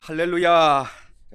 할렐루야.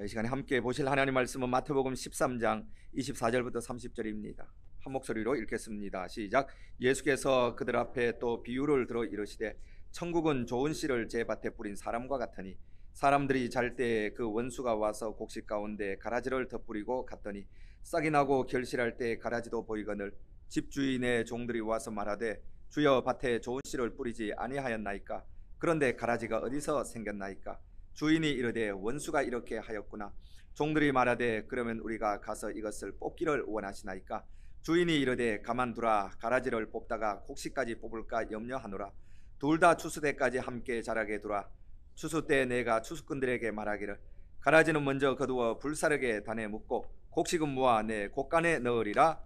이 시간에 함께 보실 하나님 말씀은 마태복음 13장 24절부터 30절입니다. 한 목소리로 읽겠습니다. 시작. 예수께서 그들 앞에 또 비유를 들어 이르시되 천국은 좋은 씨를 제 밭에 뿌린 사람과 같으니 사람들이 잘 때 그 원수가 와서 곡식 가운데 가라지를 덧뿌리고 갔더니 싹이 나고 결실할 때 가라지도 보이거늘 집주인의 종들이 와서 말하되 주여 밭에 좋은 씨를 뿌리지 아니하였나이까? 그런데 가라지가 어디서 생겼나이까? 주인이 이르되 원수가 이렇게 하였구나. 종들이 말하되 그러면 우리가 가서 이것을 뽑기를 원하시나이까? 주인이 이르되 가만두라. 가라지를 뽑다가 곡식까지 뽑을까 염려하노라. 둘 다 추수때까지 함께 자라게 두라. 추수 때 내가 추수꾼들에게 말하기를 가라지는 먼저 거두어 불사르게 단에 묻고 곡식은 모아 내 곡간에 넣으리라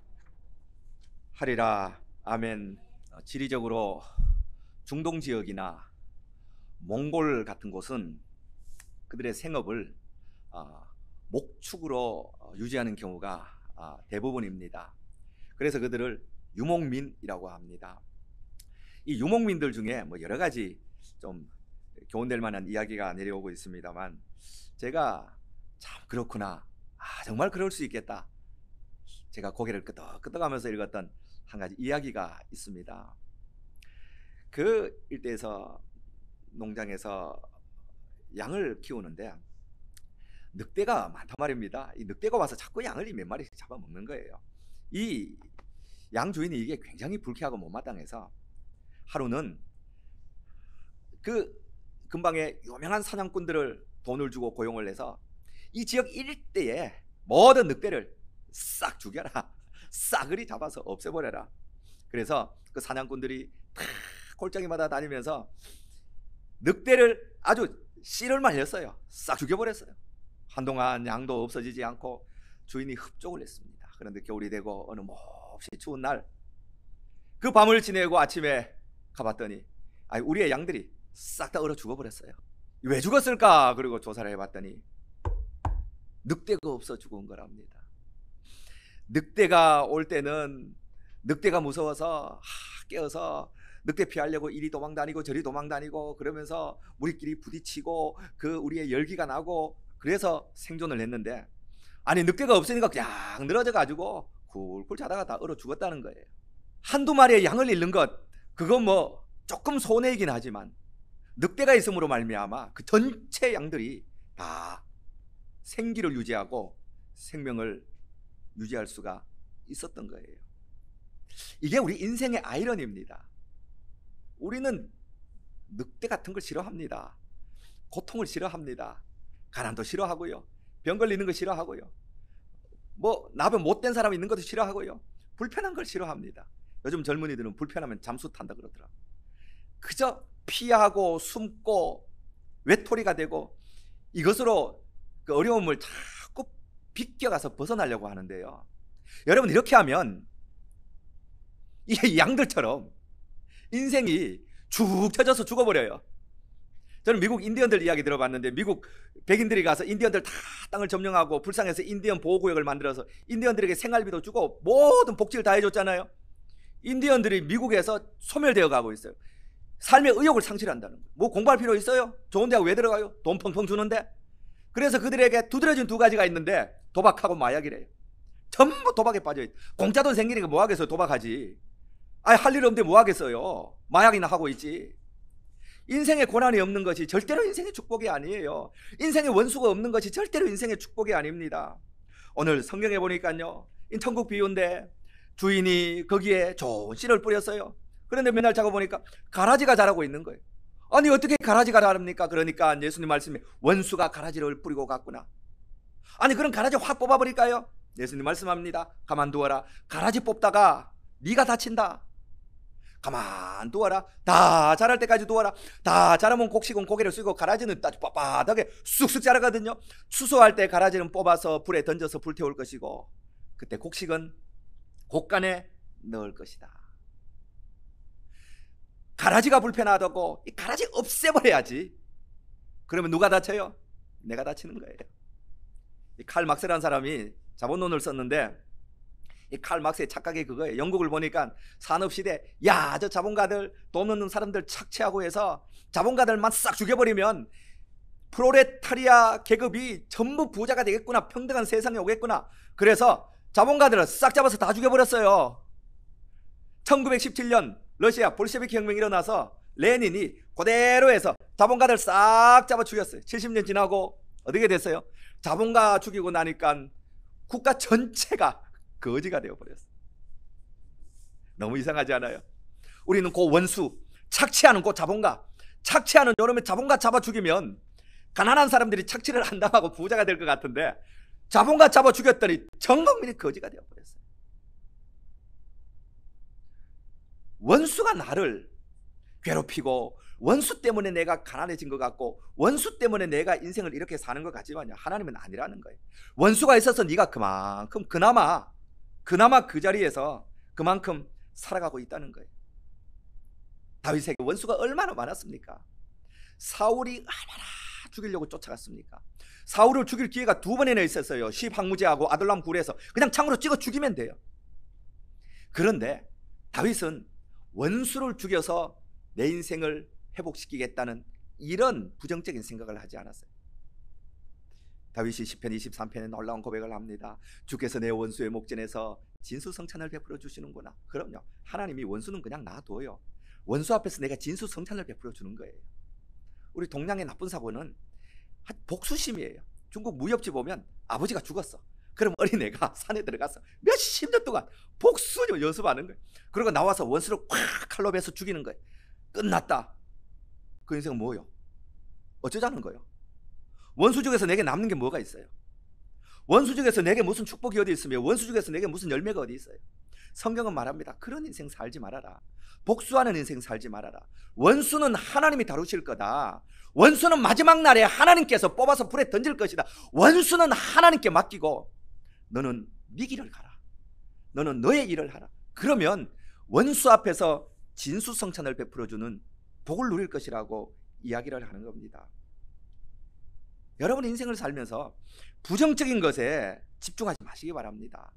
하리라. 아멘. 지리적으로 중동 지역이나 몽골 같은 곳은 그들의 생업을 목축으로 유지하는 경우가 대부분입니다. 그래서 그들을 유목민이라고 합니다. 이 유목민들 중에 여러 가지 좀 교훈될 만한 이야기가 내려오고 있습니다만, 제가 참 그렇구나, 정말 그럴 수 있겠다, 제가 고개를 끄덕끄덕하면서 읽었던 한 가지 이야기가 있습니다. 그 일대에서 농장에서 양을 키우는데 늑대가 많단 말입니다. 이 늑대가 와서 자꾸 양을 몇 마리씩 잡아먹는 거예요. 이 양 주인이 이게 굉장히 불쾌하고 못마땅해서 하루는 그 근방에 유명한 사냥꾼들을 돈을 주고 고용을 해서 이 지역 일대에 모든 늑대를 싹 죽여라, 싸그리 잡아서 없애버려라. 그래서 그 사냥꾼들이 다 골짜기마다 다니면서 늑대를 아주 씨를 말렸어요. 싹 죽여버렸어요. 한동안 양도 없어지지 않고 주인이 흡족을 했습니다. 그런데 겨울이 되고 어느 몹시 추운 날, 그 밤을 지내고 아침에 가봤더니 우리의 양들이 싹 다 얼어 죽어버렸어요. 왜 죽었을까? 그리고 조사를 해봤더니 늑대가 없어 죽은 거랍니다. 늑대가 올 때는 늑대가 무서워서 깨어서 늑대 피하려고 이리 도망다니고 저리 도망다니고 그러면서 우리끼리 부딪히고 그 우리의 열기가 나고 그래서 생존을 했는데, 늑대가 없으니까 그냥 늘어져 가지고 굴굴 자다가 다 얼어 죽었다는 거예요. 한두 마리의 양을 잃는 것, 그건 조금 손해이긴 하지만 늑대가 있음으로 말미암아 그 전체 양들이 다 생기를 유지하고 생명을 유지할 수가 있었던 거예요. 이게 우리 인생의 아이러니입니다. 우리는 늑대 같은 걸 싫어합니다. 고통을 싫어합니다. 가난도 싫어하고요, 병 걸리는 거 싫어하고요, 나보다 못된 사람 있는 것도 싫어하고요, 불편한 걸 싫어합니다. 요즘 젊은이들은 불편하면 잠수 탄다 그러더라고요. 그저 피하고 숨고 외톨이가 되고 이것으로 그 어려움을 자꾸 비껴가서 벗어나려고 하는데요, 여러분, 이렇게 하면 이 양들처럼 인생이 쭉 쳐져서 죽어버려요. 저는 미국 인디언들 이야기 들어봤는데, 미국 백인들이 가서 인디언들 다 땅을 점령하고 불쌍해서 인디언 보호구역을 만들어서 인디언들에게 생활비도 주고 모든 복지를 다 해줬잖아요. 인디언들이 미국에서 소멸되어 가고 있어요. 삶의 의욕을 상실한다는 거예요. 공부할 필요 있어요? 좋은 대학 왜 들어가요? 돈 펑펑 주는데. 그래서 그들에게 두드러진 두 가지가 있는데 도박하고 마약이래요. 전부 도박에 빠져있어요. 공짜 돈 생기니까 뭐 하겠어요? 도박하지. 할 일 없는데 뭐 하겠어요? 마약이나 하고 있지. 인생에 고난이 없는 것이 절대로 인생의 축복이 아니에요. 인생에 원수가 없는 것이 절대로 인생의 축복이 아닙니다. 오늘 성경에 보니까요, 천국 비유인데 주인이 거기에 좋은 씨를 뿌렸어요. 그런데 맨날 자고 보니까 가라지가 자라고 있는 거예요. 어떻게 가라지가 자랍니까? 그러니까 예수님 말씀에 원수가 가라지를 뿌리고 갔구나. 그럼 가라지 확 뽑아버릴까요? 예수님 말씀합니다. 가만두어라. 가라지 뽑다가 네가 다친다. 가만두어라. 다 자랄 때까지 두어라. 다 자라면 곡식은 고개를 숙이고 가라지는 아주 빳빳하게 쑥쑥 자라거든요. 추수할 때 가라지는 뽑아서 불에 던져서 불태울 것이고, 그때 곡식은 곡간에 넣을 것이다. 가라지가 불편하다고 이 가라지 없애버려야지. 그러면 누가 다쳐요? 내가 다치는 거예요. 이 칼 막스라는 사람이 자본론을 썼는데, 이 칼 막스의 착각이 그거예요. 영국을 보니까 산업시대, 저 자본가들, 돈 없는 사람들 착취하고 해서 자본가들만 싹 죽여버리면 프로레타리아 계급이 전부 부자가 되겠구나, 평등한 세상이 오겠구나. 그래서 자본가들을 싹 잡아서 다 죽여버렸어요. 1917년 러시아 볼셰비키 혁명이 일어나서 레닌이 그대로 해서 자본가들 싹 잡아 죽였어요. 70년 지나고 어떻게 됐어요? 자본가 죽이고 나니까 국가 전체가 거지가 되어버렸어요. 너무 이상하지 않아요? 우리는 그 원수, 착취하는 그 자본가, 착취하는 요놈의 자본가 잡아 죽이면 가난한 사람들이 착취를 안 당하고 부자가 될 것 같은데, 자본가 잡아 죽였더니 전 국민이 거지가 되어버렸어요. 원수가 나를 괴롭히고, 원수 때문에 내가 가난해진 것 같고, 원수 때문에 내가 인생을 이렇게 사는 것 같지만요, 하나님은 아니라는 거예요. 원수가 있어서 네가 그만큼 그나마 그 자리에서 그만큼 살아가고 있다는 거예요. 다윗에게 원수가 얼마나 많았습니까? 사울이 얼마나 죽이려고 쫓아갔습니까? 사울을 죽일 기회가 2번이나 있었어요. 시방무제하고 아둘람 굴에서 그냥 창으로 찍어 죽이면 돼요. 그런데 다윗은 원수를 죽여서 내 인생을 회복시키겠다는 이런 부정적인 생각을 하지 않았어요. 다윗이 시편 23편에 놀라운 고백을 합니다. 주께서 내 원수의 목전에서 진수성찬을 베풀어 주시는구나. 그럼요, 하나님이 원수는 그냥 놔둬요. 원수 앞에서 내가 진수성찬을 베풀어 주는 거예요. 우리 동양의 나쁜 사고는 복수심이에요. 중국 무협지 보면 아버지가 죽었어. 그럼 어린애가 산에 들어가서 몇십 년 동안 복수 연습하는 거예요. 그리고 나와서 원수를 콱 칼로 베서 죽이는 거예요. 끝났다. 그 인생은 뭐예요? 어쩌자는 거예요? 원수 중에서 내게 남는 게 뭐가 있어요? 원수 중에서 내게 무슨 축복이 어디 있으며, 원수 중에서 내게 무슨 열매가 어디 있어요? 성경은 말합니다. 그런 인생 살지 말아라. 복수하는 인생 살지 말아라. 원수는 하나님이 다루실 거다. 원수는 마지막 날에 하나님께서 뽑아서 불에 던질 것이다. 원수는 하나님께 맡기고 너는 네 길을 가라. 너는 너의 일을 하라. 그러면 원수 앞에서 진수성찬을 베풀어주는 복을 누릴 것이라고 이야기를 하는 겁니다. 여러분 인생을 살면서 부정적인 것에 집중하지 마시기 바랍니다.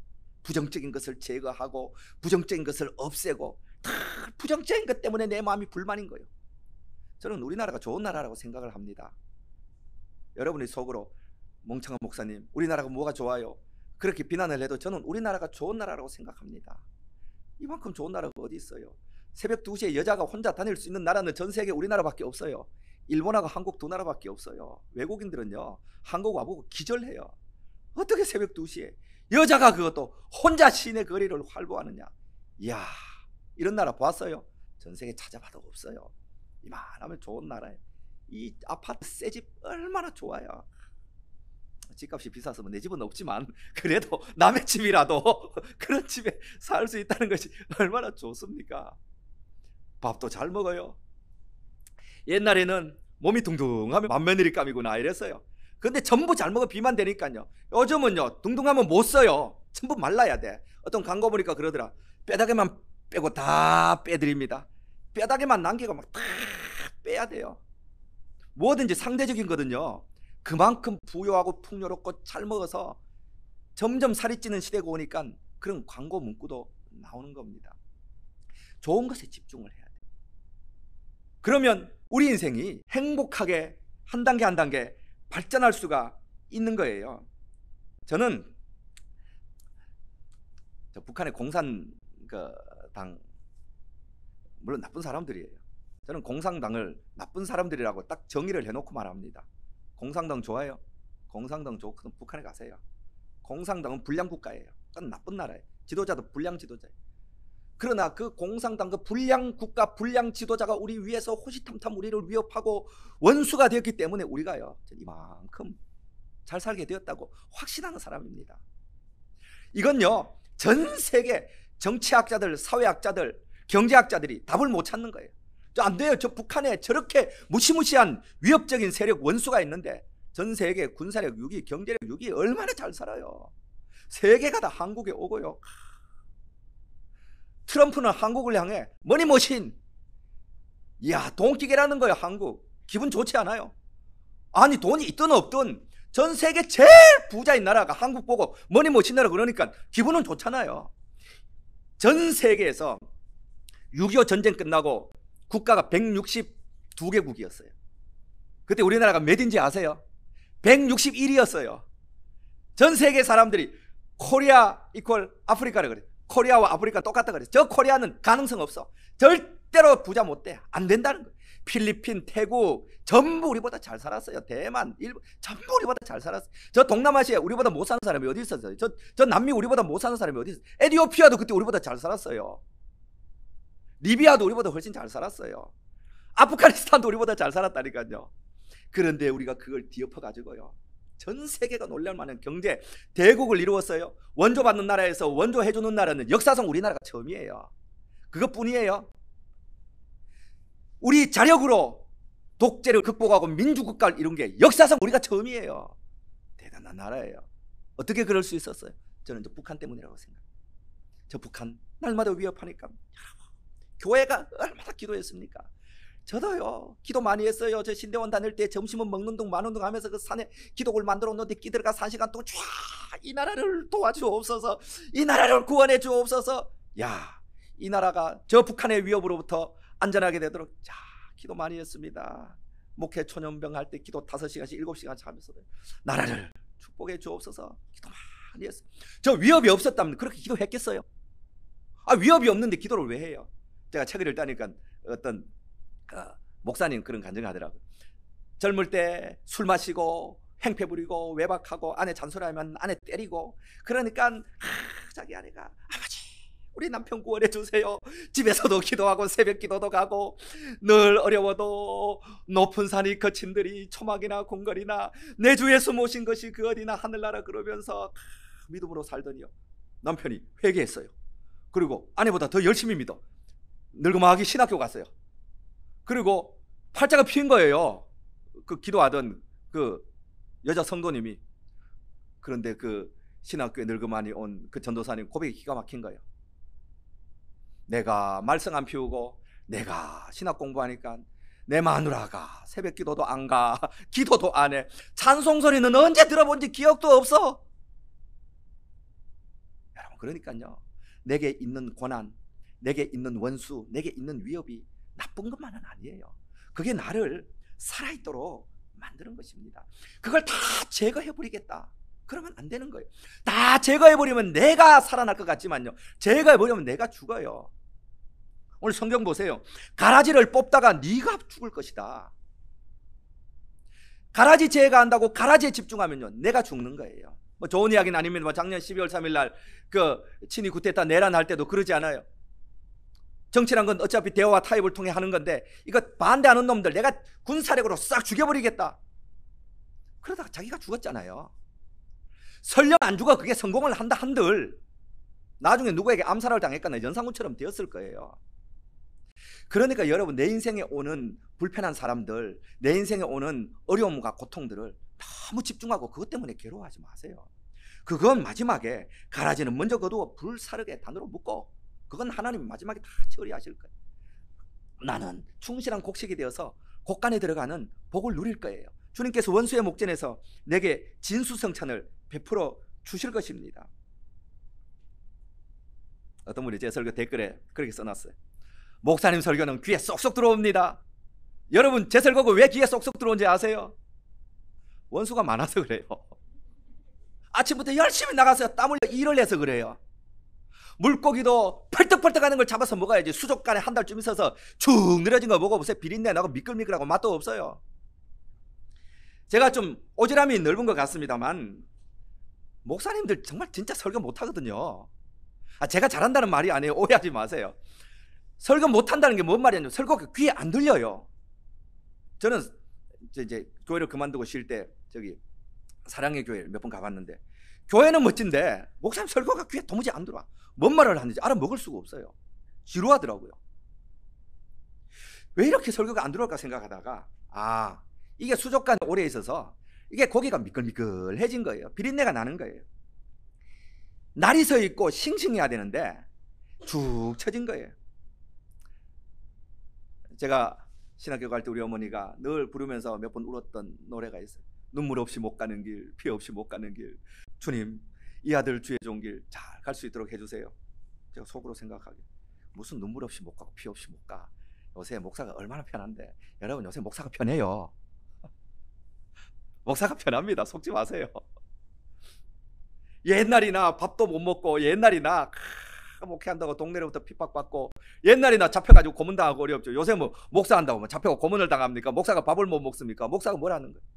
부정적인 것을 제거하고 부정적인 것을 없애고, 다 부정적인 것 때문에 내 마음이 불만인 거예요. 저는 우리나라가 좋은 나라라고 생각을 합니다. 여러분이 속으로 멍청한 목사님, 우리나라가 뭐가 좋아요? 그렇게 비난을 해도 저는 우리나라가 좋은 나라라고 생각합니다. 이만큼 좋은 나라가 어디 있어요? 새벽 2시에 여자가 혼자 다닐 수 있는 나라는 전 세계 우리나라밖에 없어요. 일본하고 한국 2나라밖에 없어요. 외국인들은요, 한국 와보고 기절해요. 어떻게 새벽 2시에 여자가 그것도 혼자 시내 거리를 활보하느냐. 이야, 이런 나라 봤어요? 전 세계 찾아봐도 없어요. 이만하면 좋은 나라예요. 이 아파트 새 집 얼마나 좋아요. 집값이 비싸서 내 집은 없지만 그래도 남의 집이라도 그런 집에 살 수 있다는 것이 얼마나 좋습니까? 밥도 잘 먹어요. 옛날에는 몸이 둥둥하면 맏며느리감이구나 이랬어요. 근데 전부 잘 먹어 비만 되니까요. 요즘은요, 둥둥하면 못 써요. 전부 말라야 돼. 어떤 광고 보니까 그러더라. 뼈다귀만 빼고 다 빼드립니다. 뼈다귀만 남기고 막 다 빼야 돼요. 뭐든지 상대적인 거든요, 그만큼 부유하고 풍요롭고 잘 먹어서 점점 살이 찌는 시대가 오니까 그런 광고 문구도 나오는 겁니다. 좋은 것에 집중을 해야 돼요. 그러면 우리 인생이 행복하게 한 단계 한 단계 발전할 수가 있는 거예요. 저는 북한의 공산당, 물론 나쁜 사람들이에요. 저는 공산당을 나쁜 사람들이라고 딱 정의를 해놓고 말합니다. 공산당 좋아요? 공산당 좋거든 북한에 가세요. 공산당은 불량국가예요. 나쁜 나라예요. 지도자도 불량 지도자예요. 그러나 그 공산당 그 불량 국가 불량 지도자가 우리 위에서 호시탐탐 우리를 위협하고 원수가 되었기 때문에 우리가요, 이만큼 잘 살게 되었다고 확신하는 사람입니다. 이건요, 전 세계 정치학자들, 사회학자들, 경제학자들이 답을 못 찾는 거예요. 안 돼요. 저 북한에 저렇게 무시무시한 위협적인 세력 원수가 있는데 전 세계 군사력 6위, 경제력 6위 얼마나 잘 살아요. 세계가 다 한국에 오고요. 트럼프는 한국을 향해 머니머신, 이야, 돈기계라는 거예요. 한국 기분 좋지 않아요? 아니 돈이 있든 없든 전 세계 제일 부자인 나라가 한국 보고 머니머신이라고 그러니까 기분은 좋잖아요. 전 세계에서 6.25 전쟁 끝나고 국가가 162개국이었어요. 그때 우리나라가 몇인지 아세요? 161위였어요. 전 세계 사람들이 코리아 이퀄 아프리카를 그래. 코리아와 아프리카 똑같다 그래. 저 코리아는 가능성 없어. 절대로 부자 못 돼. 안 된다는 거예요. 필리핀, 태국 전부 우리보다 잘 살았어요. 대만, 일본 전부 우리보다 잘 살았어요. 저 동남아시아에 우리보다 못 사는 사람이 어디 있었어요? 저 남미 우리보다 못 사는 사람이 어디 있었어요? 에티오피아도 그때 우리보다 잘 살았어요. 리비아도 우리보다 훨씬 잘 살았어요. 아프가니스탄도 우리보다 잘 살았다니까요. 그런데 우리가 그걸 뒤엎어 가지고요, 전 세계가 놀랄 만한 경제 대국을 이루었어요. 원조 받는 나라에서 원조 해주는 나라는 역사상 우리나라가 처음이에요. 그것뿐이에요. 우리 자력으로 독재를 극복하고 민주국가를 이룬 게 역사상 우리가 처음이에요. 대단한 나라예요. 어떻게 그럴 수 있었어요? 저는 저 북한 때문이라고 생각해요. 저 북한 날마다 위협하니까 여러분, 교회가 얼마나 기도했습니까? 저도요 기도 많이 했어요. 저 신대원 다닐 때 점심은 먹는 둥 마는 둥 하면서 그 산에 기도를 만들어 놓는데 끼들어가 3시간 동안 쫙 이 나라를 도와주옵소서, 이 나라를 구원해 주옵소서. 야, 이 나라가 저 북한의 위협으로부터 안전하게 되도록 자 기도 많이 했습니다. 목회 초년병 할 때 기도 5시간씩 7시간씩 하면서 나라를 축복해 주옵소서 기도 많이 했어요. 저 위협이 없었다면 그렇게 기도했겠어요? 위협이 없는데 기도를 왜 해요? 제가 책을 읽다니까 어떤 목사님 그런 간증하더라고요. 젊을 때 술 마시고 행패 부리고 외박하고 아내 잔소리하면 아내 때리고, 그러니까 자기 아내가 아버지 우리 남편 구원해 주세요. 집에서도 기도하고 새벽 기도도 가고 늘 어려워도 높은 산이 거친들이 초막이나 공거리나 내 주 예수 모신 것이 그 어디나 하늘나라 그러면서 믿음으로 살더니요, 남편이 회개했어요. 그리고 아내보다 더 열심히 믿어 늙음하기 신학교 갔어요. 그리고 팔자가 피인 거예요. 그 기도하던 그 여자 성도님이. 그런데 그 신학교에 늙음하니 온 그 전도사님 고백이 기가 막힌 거예요. 내가 말씀 안 피우고 내가 신학 공부하니까 내 마누라가 새벽 기도도 안 가, 기도도 안 해, 찬송 소리는 언제 들어본지 기억도 없어. 여러분, 그러니까요, 내게 있는 고난, 내게 있는 원수, 내게 있는 위협이 나쁜 것만은 아니에요. 그게 나를 살아있도록 만드는 것입니다. 그걸 다 제거해버리겠다 그러면 안 되는 거예요. 다 제거해버리면 내가 살아날 것 같지만요, 제거해버리면 내가 죽어요. 오늘 성경 보세요. 가라지를 뽑다가 네가 죽을 것이다. 가라지 제거한다고 가라지에 집중하면요 내가 죽는 거예요. 뭐 좋은 이야기는 아닙니다. 작년 12월 3일 날 그 친위 구테타 내란할 때도 그러지 않아요? 정치란 건 어차피 대화와 타협을 통해 하는 건데 이거 반대하는 놈들 내가 군사력으로 싹 죽여버리겠다 그러다가 자기가 죽었잖아요. 설령 안 죽어 그게 성공을 한다 한들 나중에 누구에게 암살을 당했거나 연상군처럼 되었을 거예요. 그러니까 여러분, 내 인생에 오는 불편한 사람들, 내 인생에 오는 어려움과 고통들을 너무 집중하고 그것 때문에 괴로워하지 마세요. 그건 마지막에 가라지는 먼저 거두어 불사르게 단으로 묶고 그건 하나님이 마지막에 다 처리하실 거예요. 나는 충실한 곡식이 되어서 곡간에 들어가는 복을 누릴 거예요. 주님께서 원수의 목전에서 내게 진수성찬을 베풀어 주실 것입니다. 어떤 분이 제 설교 댓글에 그렇게 써놨어요. 목사님 설교는 귀에 쏙쏙 들어옵니다. 여러분, 제 설교가 왜 귀에 쏙쏙 들어온지 아세요? 원수가 많아서 그래요. 아침부터 열심히 나가서 땀 흘려 일을 해서 그래요. 물고기도 펄떡펄떡 하는 걸 잡아서 먹어야지. 수족관에 한 달쯤 있어서 축 늘어진 거 먹어보세요. 비린내 나고 미끌미끌하고 맛도 없어요. 제가 좀 오지랖이 넓은 것 같습니다만 목사님들 정말 진짜 설교 못하거든요. 제가 잘한다는 말이 아니에요. 오해하지 마세요. 설교 못한다는 게 뭔 말이냐면 설교가 귀에 안 들려요. 저는 이제 교회를 그만두고 쉴 때 저기 사랑의 교회 몇 번 가봤는데 교회는 멋진데 목사님 설교가 귀에 도무지 안 들어와. 뭔 말을 하는지 알아먹을 수가 없어요. 지루하더라고요. 왜 이렇게 설교가 안 들어올까 생각하다가 이게 수족관에 오래 있어서 이게 고기가 미끌미끌해진 거예요. 비린내가 나는 거예요. 날이 서 있고 싱싱해야 되는데 쭉 처진 거예요. 제가 신학교 갈 때 우리 어머니가 늘 부르면서 몇 번 울었던 노래가 있어요. 눈물 없이 못 가는 길, 피 없이 못 가는 길, 주님 이 아들 주의 좋은 길 잘 갈 수 있도록 해주세요. 제가 속으로 생각하게, 무슨 눈물 없이 못 가고 피 없이 못 가. 요새 목사가 얼마나 편한데. 여러분, 요새 목사가 편해요. 목사가 편합니다. 속지 마세요. 옛날이나 밥도 못 먹고, 옛날이나 목회한다고 동네로부터 핍박받고, 옛날이나 잡혀가지고 고문당하고 어렵죠. 요새 뭐 목사한다고 뭐 잡혀고 고문을 당합니까? 목사가 밥을 못 먹습니까? 목사가 뭘 하는 거예요?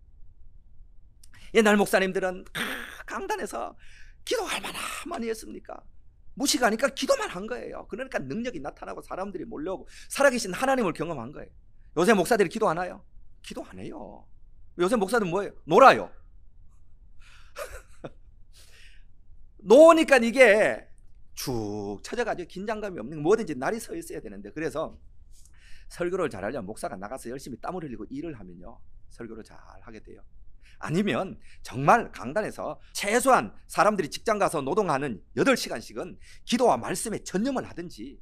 옛날 목사님들은 강단에서 기도 얼마나 많이 했습니까? 무시가니까 기도만 한 거예요. 그러니까 능력이 나타나고 사람들이 몰려오고 살아계신 하나님을 경험한 거예요. 요새 목사들이 기도 안 해요? 기도 안 해요. 요새 목사들은 뭐예요? 놀아요. 노니까 이게 쭉 쳐져가지고 긴장감이 없는, 뭐든지 날이 서 있어야 되는데, 그래서 설교를 잘하려면 목사가 나가서 열심히 땀을 흘리고 일을 하면요, 설교를 잘 하게 돼요. 아니면 정말 강단에서 최소한 사람들이 직장 가서 노동하는 8시간씩은 기도와 말씀에 전념을 하든지,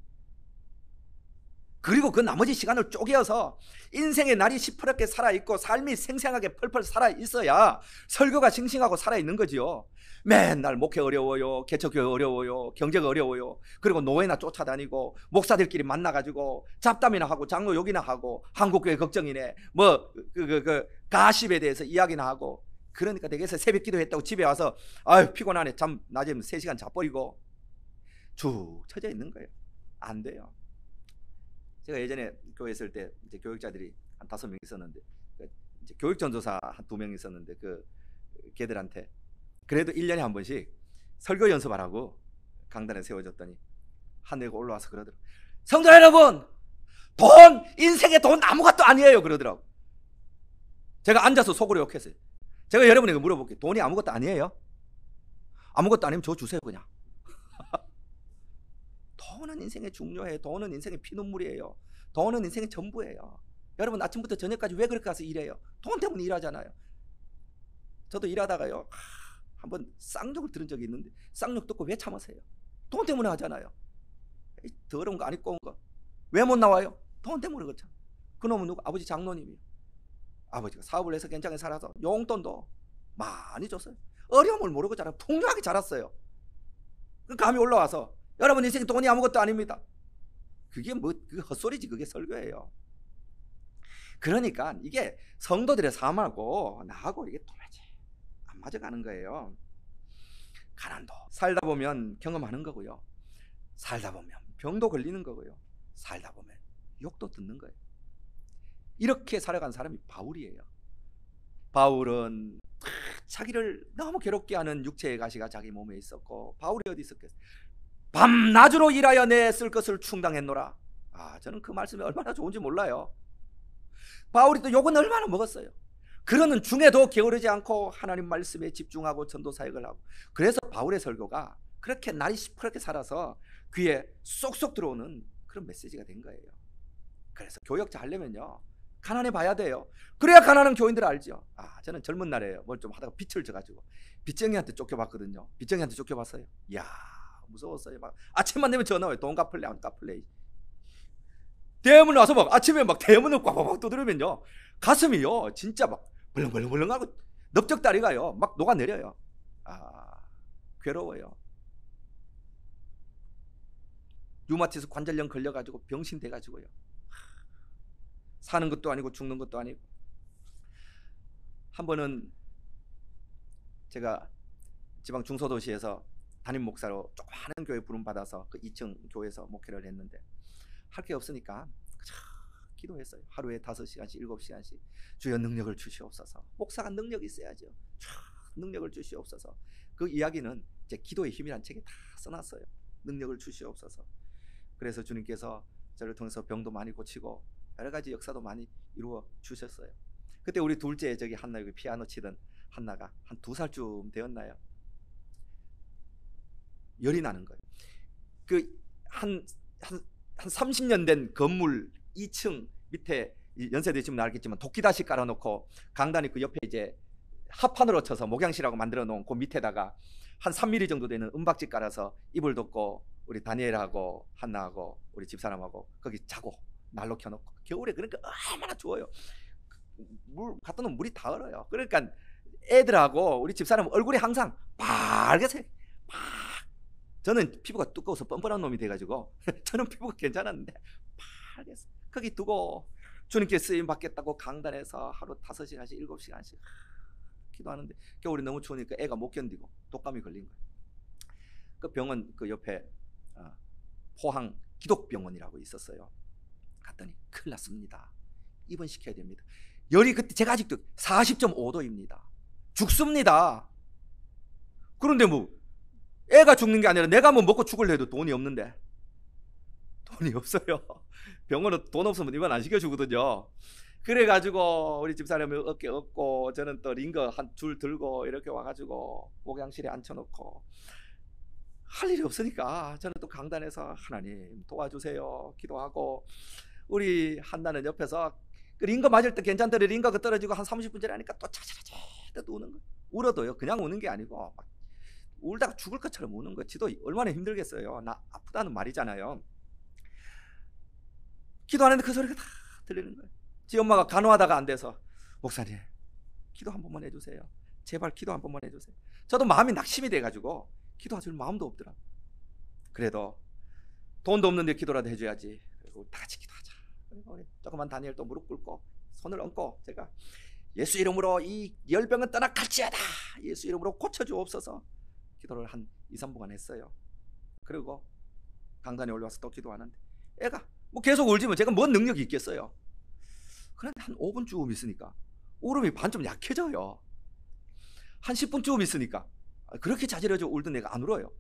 그리고 그 나머지 시간을 쪼개어서 인생의 날이 시퍼렇게 살아있고 삶이 생생하게 펄펄 살아있어야 설교가 싱싱하고 살아있는 거지요. 맨날 목회 어려워요, 개척교회 어려워요, 경제가 어려워요, 그리고 노예나 쫓아다니고 목사들끼리 만나가지고 잡담이나 하고 장로 욕이나 하고 한국교회 걱정이네 뭐 가십에 대해서 이야기나 하고, 그러니까 댁에서 새벽 기도했다고 집에 와서 아유 피곤하네, 잠 낮에 3시간 자버리고 쭉 쳐져 있는 거예요. 안 돼요. 제가 예전에 교회 있을 때 이제 교육자들이 한 5명 있었는데, 이제 교육 전도사 한 2명 있었는데, 그 걔들한테 그래도 1년에 한 번씩 설교 연습하라고 강단에 세워줬더니 하늘고 올라와서 그러더라고. 성도 여러분, 돈, 인생의 돈 아무것도 아니에요 그러더라고. 제가 앉아서 속으로 욕했어요. 제가 여러분에게 물어볼게요. 돈이 아무것도 아니에요? 아무것도 아니면 저 주세요 그냥. 돈은 인생의 중요해요. 돈은 인생의 피눈물이에요. 돈은 인생의 전부예요. 여러분 아침부터 저녁까지 왜 그렇게 가서 일해요? 돈 때문에 일하잖아요. 저도 일하다가요, 한번 쌍욕을 들은 적이 있는데, 쌍욕 듣고 왜 참으세요? 돈 때문에 하잖아요. 더러운 거 안 입고 온 거 왜 못 나와요? 돈 때문에 그렇잖아. 그놈은 누구? 아버지 장로님이에요. 아버지가 사업을 해서 괜찮게 살아서 용돈도 많이 줬어요. 어려움을 모르고 자라 풍요하게 자랐어요. 감이 올라와서 여러분 인생 돈이 아무것도 아닙니다. 그게 뭐 그 헛소리지. 그게 설교예요. 그러니까 이게 성도들의 삶하고 나하고 이게 도무지 안 맞아가는 거예요. 가난도 살다 보면 경험하는 거고요, 살다 보면 병도 걸리는 거고요, 살다 보면 욕도 듣는 거예요. 이렇게 살아간 사람이 바울이에요. 바울은 자기를 너무 괴롭게 하는 육체의 가시가 자기 몸에 있었고, 바울이 어디 있었겠어요? 밤낮으로 일하여 내 쓸 것을 충당했노라. 저는 그 말씀이 얼마나 좋은지 몰라요. 바울이 또 욕은 얼마나 먹었어요. 그러는 중에도 게으르지 않고 하나님 말씀에 집중하고 전도 사역을 하고, 그래서 바울의 설교가 그렇게 날이 시퍼렇게 살아서 귀에 쏙쏙 들어오는 그런 메시지가 된 거예요. 그래서 교역 잘 하려면요, 가난해 봐야 돼요. 그래야 가난한 교인들 알죠. 저는 젊은 날에요, 뭘 좀 하다가 빚을 져가지고 빚쟁이한테 쫓겨봤거든요. 빚쟁이한테 쫓겨봤어요. 이야 무서웠어요. 막 아침만 되면 전화 와요. 돈 갚을래 안 갚을래. 대문 와서 막 아침에 막 대문을 꽉꽉 두드리면요, 가슴이요 진짜 막 벌렁벌렁벌렁하고 넓적다리가요 막 녹아내려요. 괴로워요. 류마티스 관절염 걸려가지고 병신 돼가지고요, 사는 것도 아니고 죽는 것도 아니고. 한 번은 제가 지방 중소도시에서 담임 목사로 조그마한 교회 부름받아서 그 2층 교회에서 목회를 했는데, 할 게 없으니까 기도했어요. 하루에 5시간씩 7시간씩 주여 능력을 주시옵소서. 목사가 능력이 있어야죠. 능력을 주시옵소서. 그 이야기는 이제 기도의 힘이란 책에 다 써놨어요. 능력을 주시옵소서. 그래서 주님께서 저를 통해서 병도 많이 고치고 여러 가지 역사도 많이 이루어 주셨어요. 그때 우리 둘째 저기 한나, 여기 피아노 치던 한나가 한 2살쯤 되었나요? 열이 나는 거예요. 그 한 30년 된 건물 2층 밑에, 연세대시면 알겠지만 도끼다시 깔아놓고 강단이 그 옆에 이제 합판으로 쳐서 목양실하고 만들어 놓은 그 밑에다가 한 3mm 정도 되는 은박지 깔아서 이불 덮고 우리 다니엘하고 한나하고 우리 집사람하고 거기 자고 난로 켜놓고, 겨울에 그러니까 얼마나 추워요. 물 갖다 놓으면 물이 다 얼어요. 그러니까 애들하고 우리 집사람 얼굴이 항상 빨개서 저는 피부가 두꺼워서 뻔뻔한 놈이 돼가지고 저는 피부가 괜찮았는데 빨개서 거기 두고 주님께 쓰임 받겠다고 강단에서 하루 5시간씩 7시간씩 기도하는데 겨울이 너무 추우니까 애가 못 견디고 독감이 걸린 거예요. 그 병원 그 옆에 포항 기독병원이라고 있었어요. 갔더니 큰일 났습니다. 입원시켜야 됩니다. 열이 그때 제가 아직도 40.5도입니다. 죽습니다. 그런데 뭐 애가 죽는 게 아니라 내가 뭐 먹고 죽을래 해도 돈이 없는데, 돈이 없어요. 병원은 돈 없으면 입원 안 시켜주거든요. 그래가지고 우리 집사람이 어깨 업고 저는 또 링거 한 줄 들고 이렇게 와가지고 목양실에 앉혀놓고 할 일이 없으니까 저는 또 강단에서 하나님 도와주세요 기도하고, 우리 한나는 옆에서 그 링거 맞을 때 괜찮더래. 링거가 떨어지고 한 30분 전에 하니까 또 차차차차 우는 거예요. 울어도요 그냥 우는 게 아니고 막 울다가 죽을 것처럼 우는 거예요. 지도 얼마나 힘들겠어요. 나 아프다는 말이잖아요. 기도하는데 그 소리가 다 들리는 거예요. 지 엄마가 간호하다가 안 돼서 목사님 기도 한 번만 해주세요. 제발 기도 한 번만 해주세요. 저도 마음이 낙심이 돼가지고 기도할 마음도 없더라. 그래도 돈도 없는데 기도라도 해줘야지. 그리고 다 같이 기도하자. 그리고 우리 조그만 다니엘 또 무릎 꿇고 손을 얹고 제가 예수 이름으로 이 열병은 떠나 갈지어다. 예수 이름으로 고쳐주옵소서. 기도를 한 2-3분간 했어요. 그리고 강단에 올라와서 또 기도하는데 애가 뭐 계속 울지면 제가 뭔 능력이 있겠어요. 그런데 한 5분쯤 있으니까 울음이 반쯤 약해져요. 한 10분쯤 있으니까 그렇게 자지러져 울던 애가 안 울어요.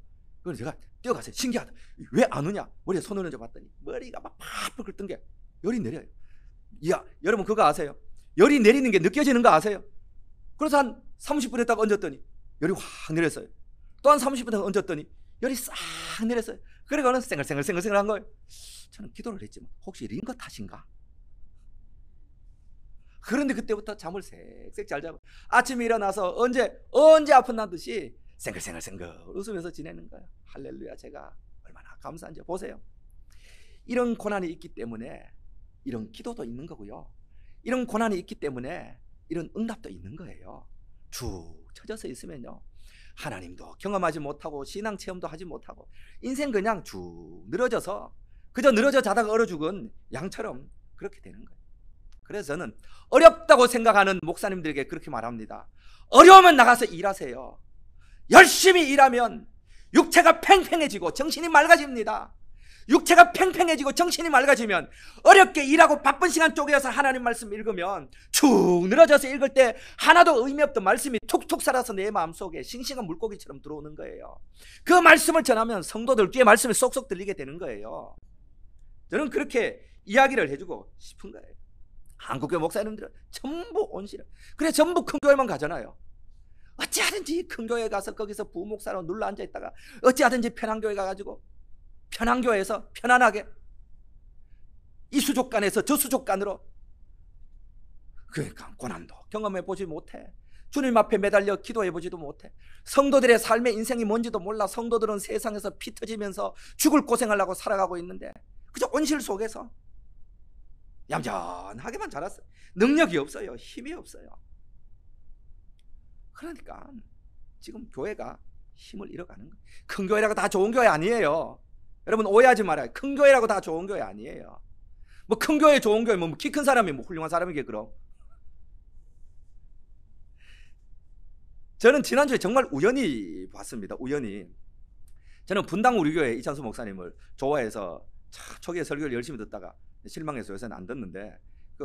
그래서 제가 뛰어가서 신기하다. 왜 안 우냐? 머리에 손을 얹어 봤더니 머리가 막 팍팍 끓던 게 열이 내려요. 야, 여러분 그거 아세요? 열이 내리는 게 느껴지는 거 아세요? 그래서 한 30분 있다가 얹었더니 열이 확 내렸어요. 또 한 30분 있다가 얹었더니 열이 싹 내렸어요. 그러고는 생글생글한 거예요. 저는 기도를 했지만 혹시 링거 탓인가? 그런데 그때부터 잠을 쌕쌕 잘 자고 아침에 일어나서 언제 아픈 듯이 생글생글 웃으면서 지내는 거예요. 할렐루야. 제가 얼마나 감사한지 보세요. 이런 고난이 있기 때문에 이런 기도도 있는 거고요. 이런 고난이 있기 때문에 이런 응답도 있는 거예요. 쭉 처져서 있으면요 하나님도 경험하지 못하고 신앙 체험도 하지 못하고 인생 그냥 쭉 늘어져서 그저 늘어져 자다가 얼어 죽은 양처럼 그렇게 되는 거예요. 그래서 저는 어렵다고 생각하는 목사님들에게 그렇게 말합니다. 어려우면 나가서 일하세요. 열심히 일하면 육체가 팽팽해지고 정신이 맑아집니다. 육체가 팽팽해지고 정신이 맑아지면 어렵게 일하고 바쁜 시간 쪼개서 하나님 말씀 읽으면 쭉 늘어져서 읽을 때 하나도 의미 없던 말씀이 툭툭 살아서 내 마음속에 싱싱한 물고기처럼 들어오는 거예요. 그 말씀을 전하면 성도들 귀에 말씀이 쏙쏙 들리게 되는 거예요. 저는 그렇게 이야기를 해주고 싶은 거예요. 한국교회 목사님들은 전부 온실을, 그래 전부 큰 교회만 가잖아요. 어찌하든지 큰 교회 가서 거기서 부목사로 눌러 앉아있다가 어찌하든지 편한 교회 가가지고 편한 교회에서 편안하게 이 수족관에서 저 수족관으로, 그러니까 고난도 경험해보지 못해. 주님 앞에 매달려 기도해보지도 못해. 성도들의 삶의 인생이 뭔지도 몰라. 성도들은 세상에서 피 터지면서 죽을 고생하려고 살아가고 있는데 그저 온실 속에서 얌전하게만 자랐어요. 능력이 없어요. 힘이 없어요. 그러니까 지금 교회가 힘을 잃어가는 거예요. 큰 교회라고 다 좋은 교회 아니에요. 여러분 오해하지 말아요. 큰 교회라고 다 좋은 교회 아니에요. 뭐 큰 교회 좋은 교회 뭐 키 큰 사람이 뭐 훌륭한 사람이게 그럼. 저는 지난주에 정말 우연히 봤습니다. 우연히. 저는 분당 우리 교회 이찬수 목사님을 좋아해서 초기에 설교를 열심히 듣다가 실망해서 요새는 안 듣는데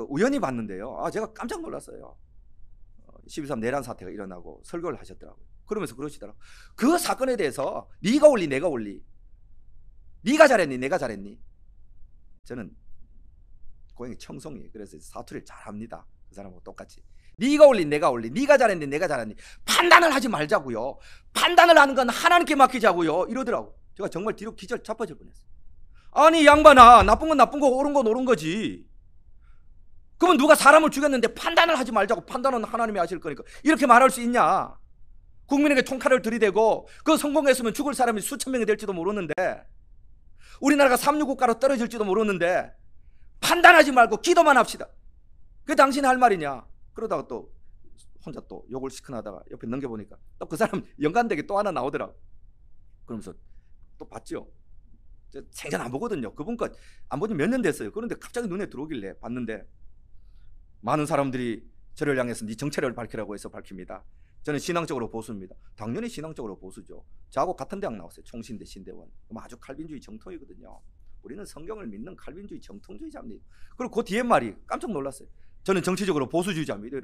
우연히 봤는데요. 제가 깜짝 놀랐어요. 12.3 내란 사태가 일어나고 설교를 하셨더라고요. 그러면서 그러시더라고요. 그 사건에 대해서 네가 옳리 내가 옳리, 네가 잘했니 내가 잘했니. 저는 고향이 청송이에요. 그래서 사투리를 잘합니다. 그 사람하고 똑같이. 네가 옳리 내가 옳리, 네가 잘했니 내가 잘했니. 판단을 하지 말자고요. 판단을 하는 건 하나님께 맡기자고요. 이러더라고. 제가 정말 뒤로 기절 자빠질 뻔했어요. 아니 양반아, 나쁜 건 나쁜 거고 옳은 건 옳은 거지. 그러면 누가 사람을 죽였는데 판단을 하지 말자고. 판단은 하나님이 하실 거니까. 이렇게 말할 수 있냐. 국민에게 총칼을 들이대고 그 성공했으면 죽을 사람이 수천 명이 될지도 모르는데, 우리나라가 삼류국가로 떨어질지도 모르는데 판단하지 말고 기도만 합시다. 그게 당신이 할 말이냐. 그러다가 또 혼자 또 욕을 시큰하다가 옆에 넘겨보니까 또 그 사람 연관되게 또 하나 나오더라고. 그러면서 또 봤죠. 생전 안 보거든요. 그분 것 안 본 지 몇 년 됐어요. 그런데 갑자기 눈에 들어오길래 봤는데, 많은 사람들이 저를 향해서 네 정체를 밝히라고 해서 밝힙니다. 저는 신앙적으로 보수입니다. 당연히 신앙적으로 보수죠. 저하고 같은 대학 나왔어요. 총신대, 신대원. 아주 칼빈주의 정통이거든요. 우리는 성경을 믿는 칼빈주의 정통주의자입니다. 그리고 그 뒤에 말이 깜짝 놀랐어요. 저는 정치적으로 보수주의자입니다.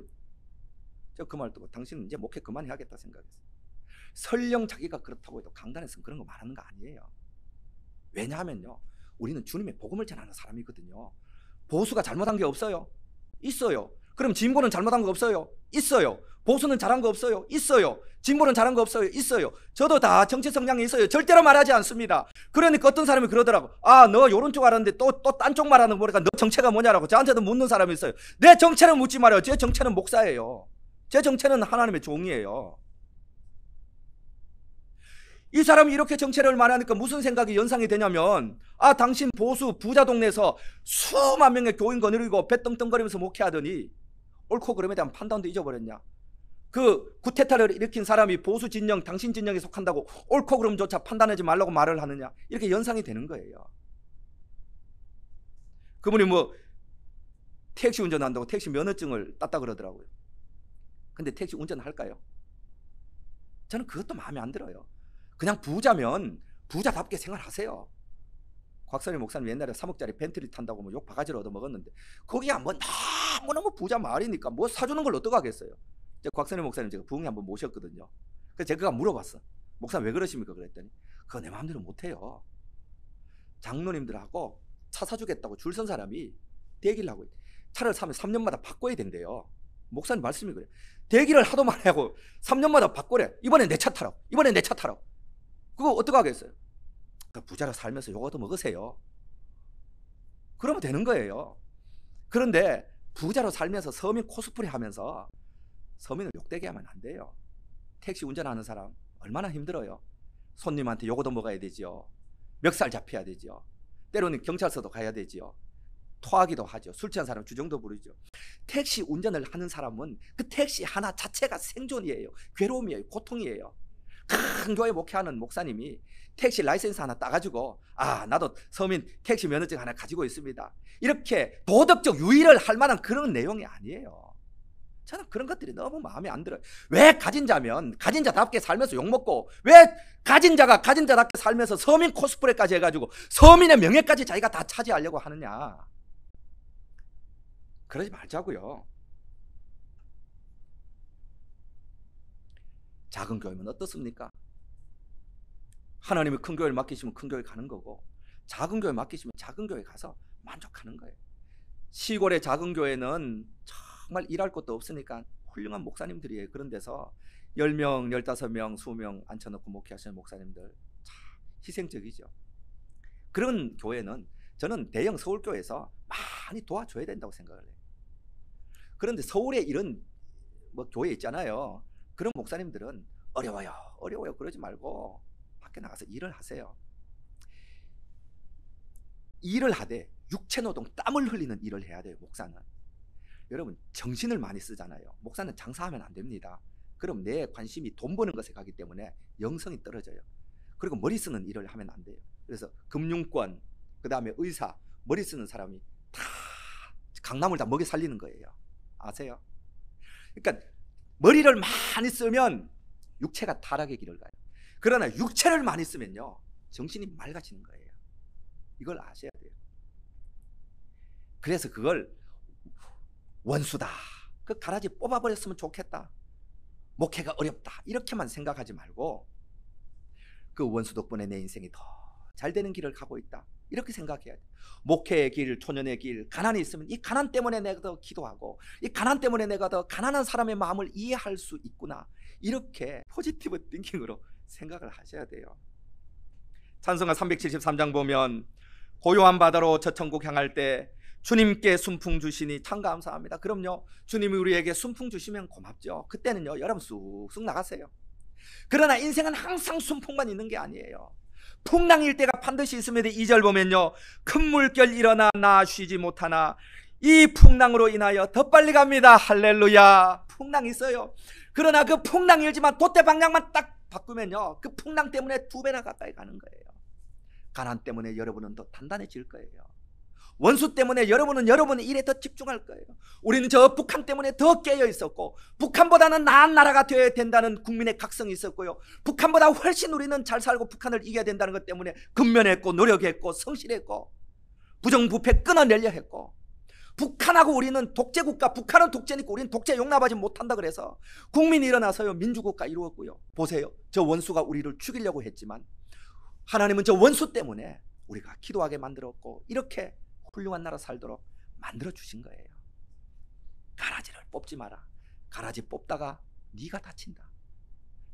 제가 그 말 듣고 당신은 이제 목회 그만해야겠다 생각했어요. 설령 자기가 그렇다고 해도 강단에서 그런 거 말하는 거 아니에요. 왜냐하면요, 우리는 주님의 복음을 전하는 사람이거든요. 보수가 잘못한 게 없어요? 있어요. 그럼 진보는 잘못한 거 없어요? 있어요. 보수는 잘한 거 없어요? 있어요. 진보는 잘한 거 없어요? 있어요. 저도 다 정치 성향이 있어요. 절대로 말하지 않습니다. 그러니까 어떤 사람이 그러더라고. 아, 너 요런 쪽 알았는데 또 딴 쪽 말하는 거 보니까 너 정체가 뭐냐라고 저한테도 묻는 사람이 있어요. 내 정체는 묻지 말아요. 제 정체는 목사예요. 제 정체는 하나님의 종이에요. 이 사람이 이렇게 정체를 말하니까 무슨 생각이 연상이 되냐면, 아, 당신 보수 부자 동네에서 수만 명의 교인 거느리고 배 떵떵거리면서 목회하더니 옳고 그름에 대한 판단도 잊어버렸냐? 그 쿠데타를 일으킨 사람이 보수 진영, 당신 진영에 속한다고 옳고 그름조차 판단하지 말라고 말을 하느냐? 이렇게 연상이 되는 거예요. 그분이 뭐 택시 운전한다고 택시 면허증을 땄다 그러더라고요. 근데 택시 운전을 할까요? 저는 그것도 마음에 안 들어요. 그냥 부자면 부자답게 생활하세요. 곽선일 목사님 옛날에 3억짜리 벤틀리 탄다고 뭐 욕 바가지로 얻어먹었는데, 거기야 뭐 너무너무 부자 마을이니까 뭐 사주는 걸 어떡하겠어요. 곽선일 목사님 제가 부흥회 한번 모셨거든요. 그래서 제가 물어봤어. 목사님 왜 그러십니까? 그랬더니 그거 내 마음대로 못해요. 장로님들하고 차 사주겠다고 줄 선 사람이 대기를 하고 있대. 차를 사면 3년마다 바꿔야 된대요. 목사님 말씀이 그래요. 대기를 하도 많이 하고 3년마다 바꾸래. 이번엔 내 차 타라고. 이번엔 내 차 타라고. 그거 어떡하겠어요? 부자로 살면서 욕 얻어먹으세요. 그러면 되는 거예요. 그런데 부자로 살면서 서민 코스프레 하면서 서민을 욕되게 하면 안 돼요. 택시 운전하는 사람 얼마나 힘들어요. 손님한테 욕 얻어먹어야 되지요. 멱살 잡혀야 되지요. 때로는 경찰서도 가야 되지요. 토하기도 하죠. 술 취한 사람 주정도 부르죠. 택시 운전을 하는 사람은 그 택시 하나 자체가 생존이에요. 괴로움이에요. 고통이에요. 큰 교회 목회하는 목사님이 택시 라이센스 하나 따가지고, 아, 나도 서민 택시 면허증 하나 가지고 있습니다, 이렇게 도덕적 유의를 할 만한 그런 내용이 아니에요. 저는 그런 것들이 너무 마음에 안 들어요. 왜 가진 자면 가진 자답게 살면서 욕먹고, 왜 가진 자가 가진 자답게 살면서 서민 코스프레까지 해가지고 서민의 명예까지 자기가 다 차지하려고 하느냐. 그러지 말자고요. 작은 교회면 어떻습니까? 하나님이 큰 교회를 맡기시면 큰 교회 가는 거고, 작은 교회 맡기시면 작은 교회 가서 만족하는 거예요. 시골의 작은 교회는 정말 일할 것도 없으니까 훌륭한 목사님들이에요. 그런 데서 10명, 15명, 20명 앉혀놓고 목회하시는 목사님들 참 희생적이죠. 그런 교회는 저는 대형 서울교회에서 많이 도와줘야 된다고 생각을 해요. 그런데 서울에 이런 뭐 교회 있잖아요. 그런 목사님들은 어려워요 그러지 말고 밖에 나가서 일을 하세요. 일을 하되 육체노동, 땀을 흘리는 일을 해야 돼요. 목사는, 여러분, 정신을 많이 쓰잖아요. 목사는 장사하면 안 됩니다. 그럼 내 관심이 돈 버는 것에 가기 때문에 영성이 떨어져요. 그리고 머리 쓰는 일을 하면 안 돼요. 그래서 금융권, 그 다음에 의사, 머리 쓰는 사람이 다 강남을 다 먹여 살리는 거예요. 아세요? 그러니까 머리를 많이 쓰면 육체가 타락의 길을 가요. 그러나 육체를 많이 쓰면요, 정신이 맑아지는 거예요. 이걸 아셔야 돼요. 그래서 그걸 원수다, 그 가라지 뽑아버렸으면 좋겠다, 목회가 어렵다, 이렇게만 생각하지 말고 그 원수 덕분에 내 인생이 더 잘 되는 길을 가고 있다, 이렇게 생각해야 돼. 목회의 길, 초년의 길, 가난이 있으면 이 가난 때문에 내가 더 기도하고, 이 가난 때문에 내가 더 가난한 사람의 마음을 이해할 수 있구나, 이렇게 포지티브 띵킹으로 생각을 하셔야 돼요. 찬송가 373장 보면 고요한 바다로 저 천국 향할 때 주님께 순풍 주시니 참 감사합니다. 그럼요, 주님이 우리에게 순풍 주시면 고맙죠. 그때는요, 여러분 쑥쑥 나가세요. 그러나 인생은 항상 순풍만 있는 게 아니에요. 풍랑일 때가 반드시 있습니다. 2절 보면요, 큰 물결 일어나 나 쉬지 못하나 이 풍랑으로 인하여 더 빨리 갑니다. 할렐루야. 풍랑이 있어요. 그러나 그 풍랑이 일지만 돛대 방향만 딱 바꾸면요, 그 풍랑 때문에 2배나 가까이 가는 거예요. 가난 때문에 여러분은 더 단단해질 거예요. 원수 때문에 여러분은 여러분의 일에 더 집중할 거예요. 우리는 저 북한 때문에 더 깨어 있었고, 북한보다는 나은 나라가 되어야 된다는 국민의 각성이 있었고요, 북한보다 훨씬 우리는 잘 살고 북한을 이겨야 된다는 것 때문에 근면했고 노력했고 성실했고 부정부패 끊어내려 했고, 북한하고 우리는 독재국가, 북한은 독재니까 우리는 독재 용납하지 못한다 그래서 국민이 일어나서요 민주국가 이루었고요. 보세요, 저 원수가 우리를 죽이려고 했지만 하나님은 저 원수 때문에 우리가 기도하게 만들었고 이렇게 훌륭한 나라 살도록 만들어 주신 거예요. 가라지를 뽑지 마라. 가라지 뽑다가 네가 다친다.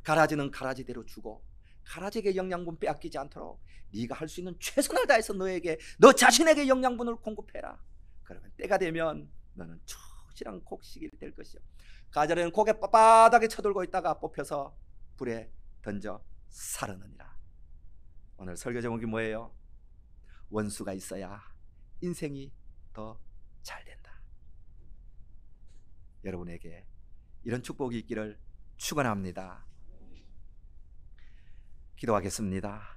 가라지는 가라지대로 주고 가라지에게 영양분 빼앗기지 않도록 네가 할 수 있는 최선을 다해서 너 자신에게 영양분을 공급해라. 그러면 때가 되면 너는 초실한 곡식이 될 것이요, 가자리는 고개 빳빳하게 쳐들고 있다가 뽑혀서 불에 던져 사르느니라. 오늘 설교 제목이 뭐예요? 원수가 있어야 인생이 더 잘 된다. 여러분에게 이런 축복이 있기를 축원합니다. 기도하겠습니다.